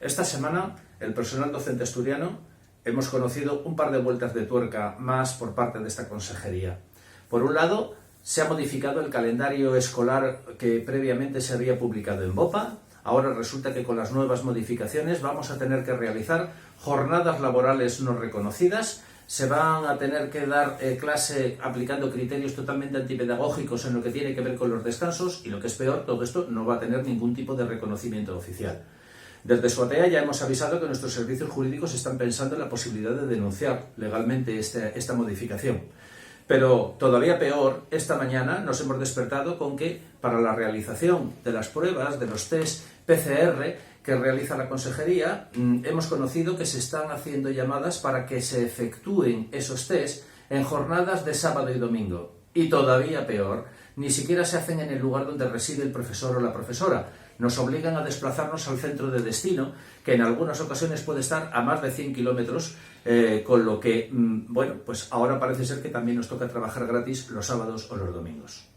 Esta semana, el personal docente asturiano hemos conocido un par de vueltas de tuerca más por parte de esta consejería. Por un lado, se ha modificado el calendario escolar que previamente se había publicado en BOPA. Ahora resulta que con las nuevas modificaciones vamos a tener que realizar jornadas laborales no reconocidas. Se van a tener que dar clase aplicando criterios totalmente antipedagógicos en lo que tiene que ver con los descansos y, lo que es peor, todo esto no va a tener ningún tipo de reconocimiento oficial. Desde SOATEA ya hemos avisado que nuestros servicios jurídicos están pensando en la posibilidad de denunciar legalmente esta modificación. Pero todavía peor, esta mañana nos hemos despertado con que para la realización de las pruebas, de los test PCR que realiza la consejería, hemos conocido que se están haciendo llamadas para que se efectúen esos test en jornadas de sábado y domingo. Y todavía peor, ni siquiera se hacen en el lugar donde reside el profesor o la profesora. Nos obligan a desplazarnos al centro de destino, que en algunas ocasiones puede estar a más de 100 kilómetros, con lo que, bueno, pues ahora parece ser que también nos toca trabajar gratis los sábados o los domingos.